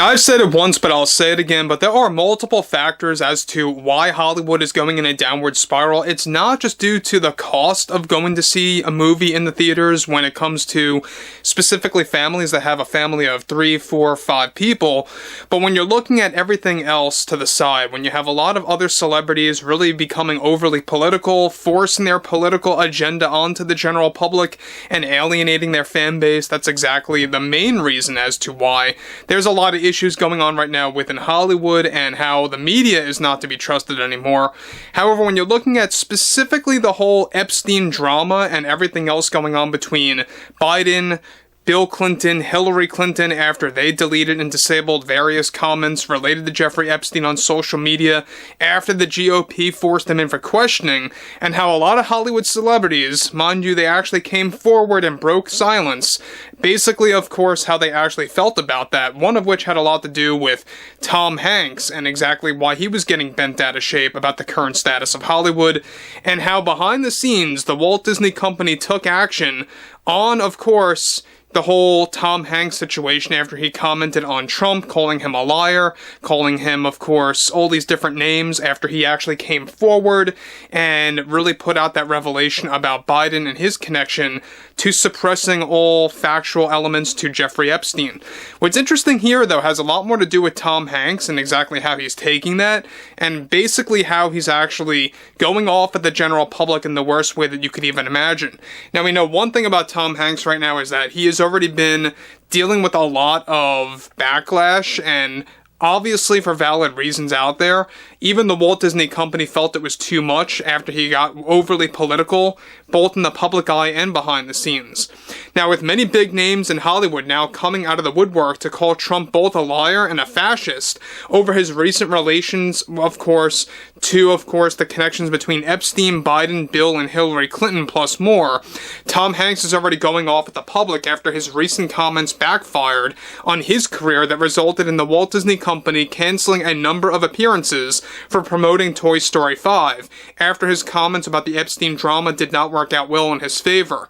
Now, I've said it once, but I'll say it again, but there are multiple factors as to why Hollywood is going in a downward spiral. It's not just due to the cost of going to see a movie in the theaters when it comes to specifically families that have a family of 3, 4, 5 people, but when you're looking at everything else to the side, when you have a lot of other celebrities really becoming overly political, forcing their political agenda onto the general public, and alienating their fan base, that's exactly the main reason as to why there's a lot of issues going on right now within Hollywood and how the media is not to be trusted anymore. However, when you're looking at specifically the whole Epstein drama and everything else going on between Biden, Bill Clinton, Hillary Clinton, after they deleted and disabled various comments related to Jeffrey Epstein on social media, after the GOP forced them in for questioning, and how a lot of Hollywood celebrities, mind you, they actually came forward and broke silence. Basically, of course, how they actually felt about that, one of which had a lot to do with Tom Hanks and exactly why he was getting bent out of shape about the current status of Hollywood, and how behind the scenes, the Walt Disney Company took action on, of course, the whole Tom Hanks situation after he commented on Trump, calling him a liar, calling him, of course, all these different names after he actually came forward and really put out that revelation about Biden and his connection to suppressing all factual elements to Jeffrey Epstein. What's interesting here, though, has a lot more to do with Tom Hanks and exactly how he's taking that, and basically how he's actually going off at the general public in the worst way that you could even imagine. Now, we know one thing about Tom Hanks right now is that he has already been dealing with a lot of backlash, and obviously for valid reasons out there. Even the Walt Disney Company felt it was too much after he got overly political, both in the public eye and behind the scenes. Now, with many big names in Hollywood now coming out of the woodwork to call Trump both a liar and a fascist over his recent relations, of course, to, of course, the connections between Epstein, Biden, Bill, and Hillary Clinton, plus more, Tom Hanks is already going off at the public after his recent comments backfired on his career that resulted in the Walt Disney Company canceling a number of appearances for promoting Toy Story 5, after his comments about the Epstein drama did not work out well in his favor.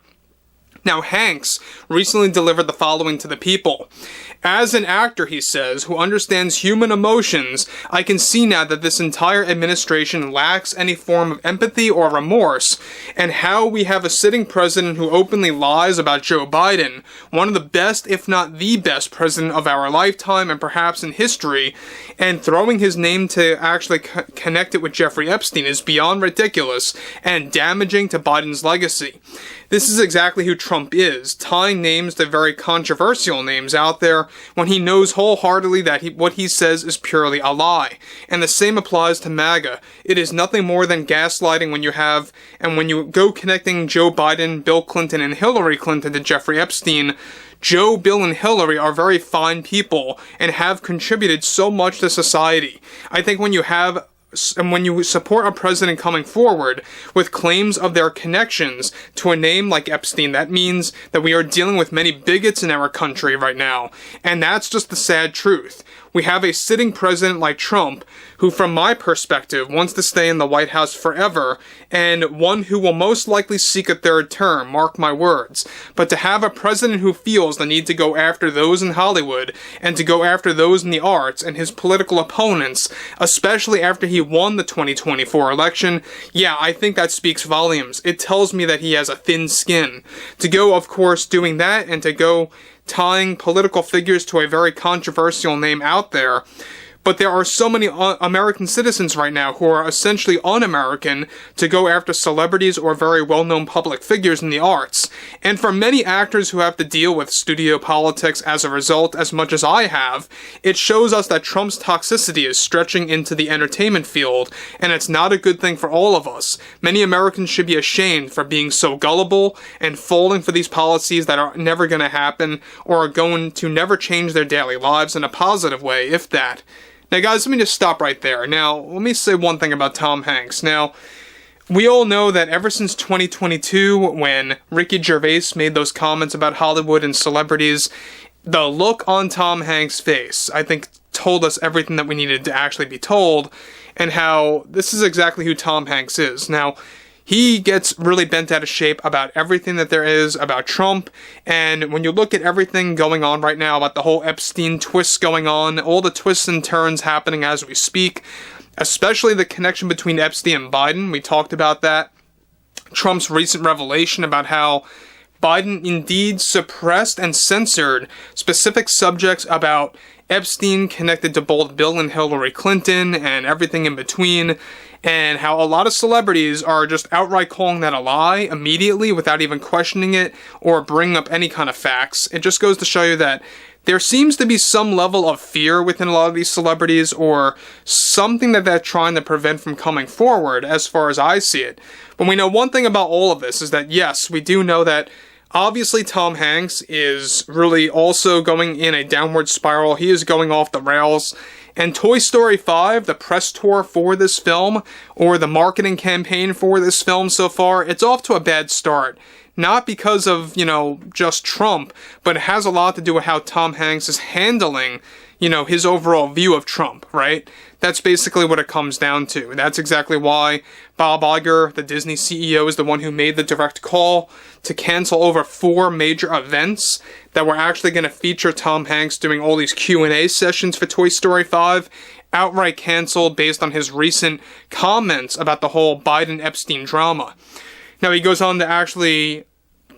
Now, Hanks recently delivered the following to the people. As an actor, he says, who understands human emotions, I can see now that this entire administration lacks any form of empathy or remorse, and how we have a sitting president who openly lies about Joe Biden, one of the best, if not the best president of our lifetime and perhaps in history, and throwing his name to actually connect it with Jeffrey Epstein is beyond ridiculous and damaging to Biden's legacy. This is exactly who Trump is, tying names to very controversial names out there when he knows wholeheartedly that what he says is purely a lie. And the same applies to MAGA. It is nothing more than gaslighting when you go connecting Joe Biden, Bill Clinton, and Hillary Clinton to Jeffrey Epstein. Joe, Bill, and Hillary are very fine people and have contributed so much to society. I think when you support a president coming forward with claims of their connections to a name like Epstein, that means that we are dealing with many bigots in our country right now. And that's just the sad truth. We have a sitting president like Trump, who from my perspective wants to stay in the White House forever, and one who will most likely seek a third term, mark my words. But to have a president who feels the need to go after those in Hollywood, and to go after those in the arts, and his political opponents, especially after he won the 2024 election, yeah, I think that speaks volumes. It tells me that he has a thin skin. To go, of course, doing that, and to go tying political figures to a very controversial name out there. But there are so many American citizens right now who are essentially un-American to go after celebrities or very well-known public figures in the arts. And for many actors who have to deal with studio politics as a result, as much as I have, it shows us that Trump's toxicity is stretching into the entertainment field, and it's not a good thing for all of us. Many Americans should be ashamed for being so gullible and falling for these policies that are never going to happen or are going to never change their daily lives in a positive way, if that. Now, guys, let me just stop right there. Now, let me say one thing about Tom Hanks. Now, we all know that ever since 2022, when Ricky Gervais made those comments about Hollywood and celebrities, the look on Tom Hanks' face, I think, told us everything that we needed to actually be told, and how this is exactly who Tom Hanks is. Now, he gets really bent out of shape about everything that there is about Trump. And when you look at everything going on right now, about the whole Epstein twist going on, all the twists and turns happening as we speak, especially the connection between Epstein and Biden, we talked about that. Trump's recent revelation about how Biden indeed suppressed and censored specific subjects about Epstein connected to both Bill and Hillary Clinton and everything in between, and how a lot of celebrities are just outright calling that a lie immediately without even questioning it or bringing up any kind of facts. It just goes to show you that there seems to be some level of fear within a lot of these celebrities, or something that they're trying to prevent from coming forward, as far as I see it. But we know one thing about all of this is that, yes, we do know that obviously Tom Hanks is really also going in a downward spiral. He is going off the rails. And Toy Story 5, the press tour for this film, or the marketing campaign for this film so far, it's off to a bad start. Not because of, just Trump, but it has a lot to do with how Tom Hanks is handling, his overall view of Trump, right? That's basically what it comes down to. That's exactly why Bob Iger, the Disney CEO, is the one who made the direct call to cancel over 4 major events that were actually going to feature Tom Hanks doing all these Q&A sessions for Toy Story 5, outright canceled based on his recent comments about the whole Biden Epstein drama. Now, he goes on to actually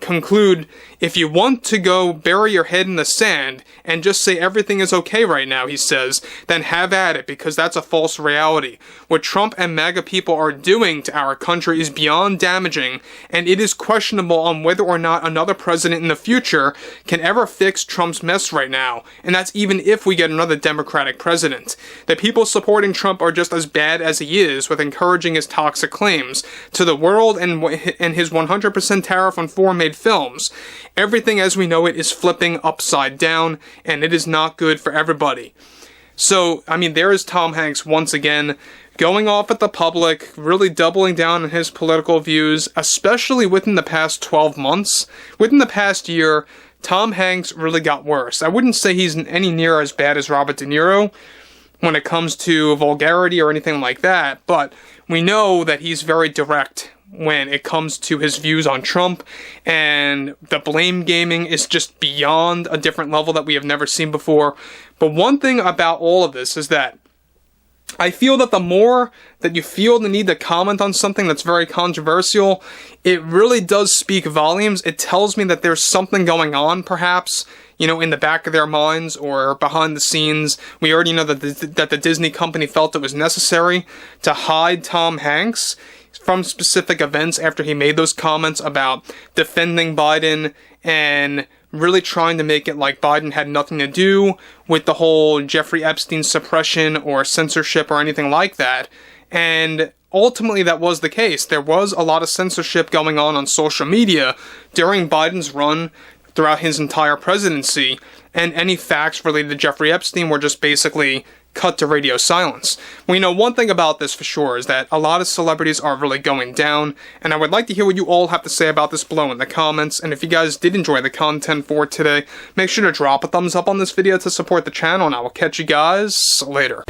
conclude, if you want to go bury your head in the sand and just say everything is okay right now, he says, then have at it, because that's a false reality. What Trump and MAGA people are doing to our country is beyond damaging, and it is questionable on whether or not another president in the future can ever fix Trump's mess right now, and that's even if we get another Democratic president. The people supporting Trump are just as bad as he is with encouraging his toxic claims to the world and his 100% tariff on foreign-made films. Everything as we know it is flipping upside down, and it is not good for everybody. So, there is Tom Hanks once again going off at the public, really doubling down on his political views, especially within the past 12 months. Within the past year, Tom Hanks really got worse. I wouldn't say he's any near as bad as Robert De Niro when it comes to vulgarity or anything like that, but we know that he's very direct when it comes to his views on Trump, and the blame gaming is just beyond a different level that we have never seen before. But one thing about all of this is that I feel that the more that you feel the need to comment on something that's very controversial, it really does speak volumes. It tells me that there's something going on, perhaps, in the back of their minds or behind the scenes. We already know that the Disney company felt it was necessary to hide Tom Hanks from specific events after he made those comments about defending Biden and really trying to make it like Biden had nothing to do with the whole Jeffrey Epstein suppression or censorship or anything like that. And ultimately that was the case. There was a lot of censorship going on social media during Biden's run throughout his entire presidency, and any facts related to Jeffrey Epstein were just basically cut to radio silence. We know one thing about this for sure, is that a lot of celebrities are really going down, and I would like to hear what you all have to say about this below in the comments. And if you guys did enjoy the content for today, make sure to drop a thumbs up on this video to support the channel, and I will catch you guys later.